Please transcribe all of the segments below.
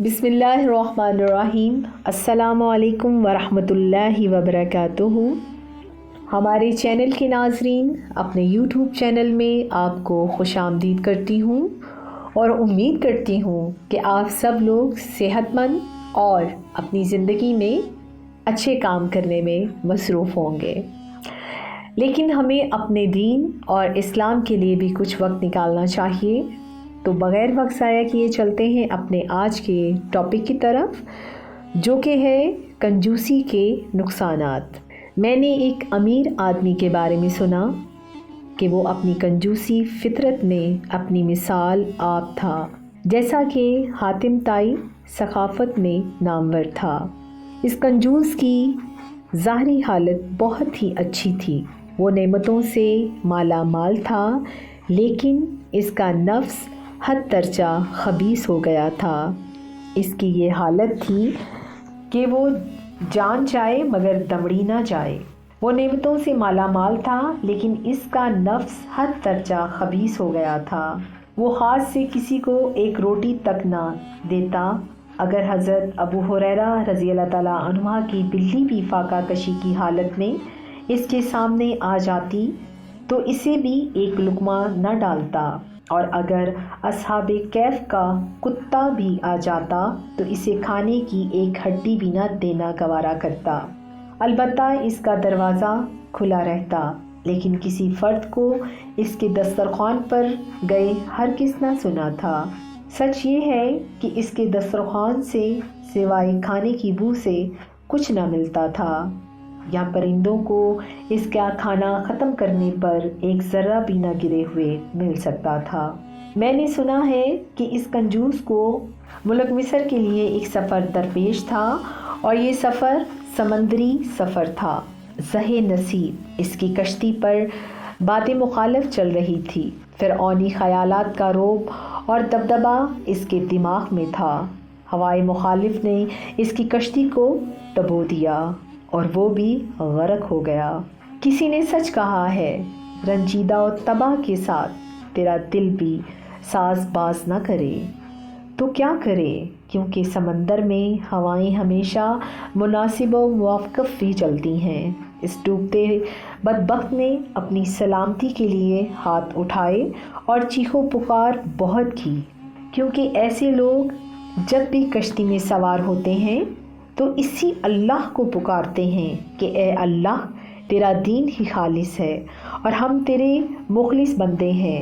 बिस्मिल्लाहिर्रहमानिर्रहीम। अस्सलामु अलैकुम वरहमतुल्लाहि वबरकातुहू। हमारे चैनल के नाज़रीन, अपने यूट्यूब चैनल में आपको खुशामदीद करती हूँ और उम्मीद करती हूँ कि आप सब लोग सेहतमंद और अपनी ज़िंदगी में अच्छे काम करने में मसरूफ़ होंगे। लेकिन हमें अपने दीन और इस्लाम के लिए भी कुछ वक्त निकालना चाहिए। तो बग़ैर वक्त ज़ाया किए चलते हैं अपने आज के टॉपिक की तरफ, जो कि है कंजूसी के नुकसानात। मैंने एक अमीर आदमी के बारे में सुना कि वो अपनी कंजूसी फितरत में अपनी मिसाल आप था। जैसा कि हातिम ताई सखाफ़त में नामवर था, इस कंजूस की ज़ाहरी हालत बहुत ही अच्छी थी। वो नेमतों से माला माल था, लेकिन इसका नफ्स हद दर्जा खबीस हो गया था। इसकी ये हालत थी कि वो जान जाए मगर दमड़ी ना जाए। वो नेमतों से माला माल था, लेकिन इसका नफ्स हद दर्जा खबीस हो गया था। वो हाथ से किसी को एक रोटी तक ना देता। अगर हज़रत अबू हुरैरा रज़ी अल्लाह ताला अन्हु की बिल्ली भी फाका कशी की हालत में इसके सामने आ जाती तो इसे भी एक लुक़मा न डालता, और अगर असहाबे कैफ का कुत्ता भी आ जाता तो इसे खाने की एक हड्डी भी न देना गवारा करता। अलबत्ता इसका दरवाज़ा खुला रहता, लेकिन किसी फ़र्द को इसके दस्तरख़्वान पर गए हरगिज़ न सुना था। सच ये है कि इसके दस्तरख़्वान से सिवाय खाने की बू से कुछ न मिलता था, या परिंदों को इसका खाना ख़त्म करने पर एक ज़र्रा भी न गिरे हुए मिल सकता था। मैंने सुना है कि इस कंजूस को मुल्क मिस्र के लिए एक सफ़र दरपेश था, और ये सफ़र समंदरी सफ़र था। ज़हे नसीब इसकी कश्ती पर बातें मुखालिफ चल रही थी। फ़िरऔनी ख़यालात का रोब और दबदबा इसके दिमाग में था। हवाए मुखालिफ ने इसकी कश्ती को डबो दिया और वो भी गर्क हो गया। किसी ने सच कहा है, रंजीदा और तबाह के साथ तेरा दिल भी साज बाज न करे तो क्या करे, क्योंकि समंदर में हवाएं हमेशा मुनासिब व मुवाफ़क़ भी चलती हैं। इस डूबते बदबख्त ने अपनी सलामती के लिए हाथ उठाए और चीखो पुकार बहुत की, क्योंकि ऐसे लोग जब भी कश्ती में सवार होते हैं तो इसी अल्लाह को पुकारते हैं कि ए अल्लाह, तेरा दीन ही खालिस है और हम तेरे मुखलिस बंदे हैं।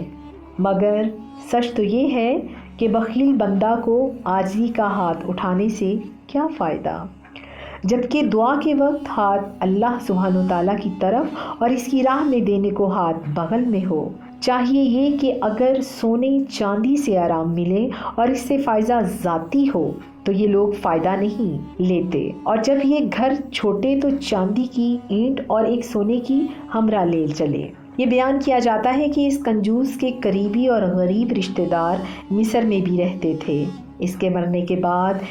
मगर सच तो ये है कि बखील बंदा को आजिज़ी का हाथ उठाने से क्या फ़ायदा, जबकि दुआ के वक्त हाथ अल्लाह सुब्हानो ताला की तरफ और इसकी राह में देने को हाथ बगल में हो। चाहिए ये कि अगर सोने चांदी से आराम मिले और इससे फ़ायदा ज़ाती हो तो ये लोग फ़ायदा नहीं लेते, और जब ये घर छोटे तो चांदी की ईंट और एक सोने की हमरा ले चले। ये बयान किया जाता है कि इस कंजूस के करीबी और गरीब रिश्तेदार मिस्र में भी रहते थे। इसके मरने के बाद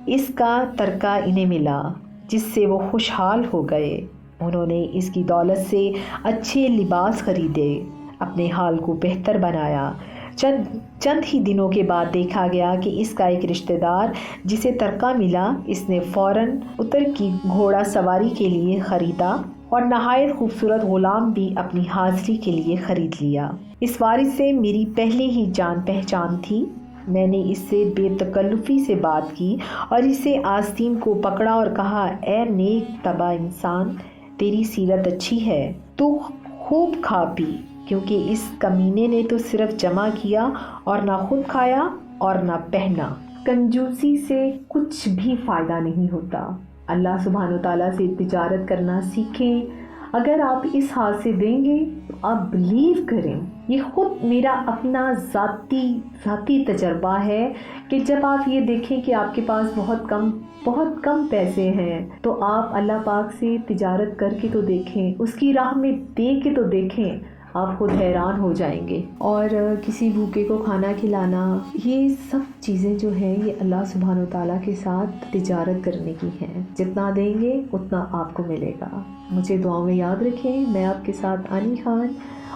इसका तरका इन्हें मिला, जिससे वो खुशहाल हो गए। उन्होंने इसकी दौलत से अच्छे लिबास खरीदे, अपने हाल को बेहतर बनाया। चंद ही दिनों के बाद देखा गया कि इसका एक रिश्तेदार जिसे तरका मिला, इसने फ़ौरन उतर की घोड़ा सवारी के लिए ख़रीदा और नहायत खूबसूरत ग़ुलाम भी अपनी हाज़िरी के लिए ख़रीद लिया। इस वारिस से मेरी पहले ही जान पहचान थी। मैंने इससे बेतकल्लुफ़ी से बात की और इसे आस्तीन को पकड़ा और कहा, ए नेक तबा इंसान, तेरी सीरत अच्छी है, तू खूब खा पी, क्योंकि इस कमीने ने तो सिर्फ जमा किया और ना खुद खाया और ना पहना। कंजूसी से कुछ भी फ़ायदा नहीं होता। अल्लाह सुब्हानो ताला से तिजारत करना सीखें। अगर आप इस हाथ से देंगे तो आप बिलीव करें, ये ख़ुद मेरा अपना ज़ाती तजर्बा है कि जब आप ये देखें कि आपके पास बहुत कम पैसे हैं, तो आप अल्लाह पाक से तिजारत करके तो देखें, उसकी राह में दे के तो देखें। آپ خود حیران ہو جائیں گے. اور کسی بھوکے کو کھانا کھلانا، یہ سب چیزیں جو ہیں یہ اللہ سبحانہ وتعالیٰ کے ساتھ تجارت کرنے کی ہیں. جتنا دیں گے اتنا آپ کو ملے گا. مجھے دعاؤں میں یاد رکھیں. میں آپ کے ساتھ آنی خان.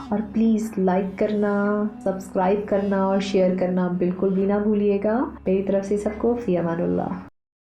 اور پلیز لائک کرنا، سبسکرائب کرنا اور شیئر کرنا بالکل بھی نہ بھولیے گا. میری طرف سے سب کو فی امان اللہ.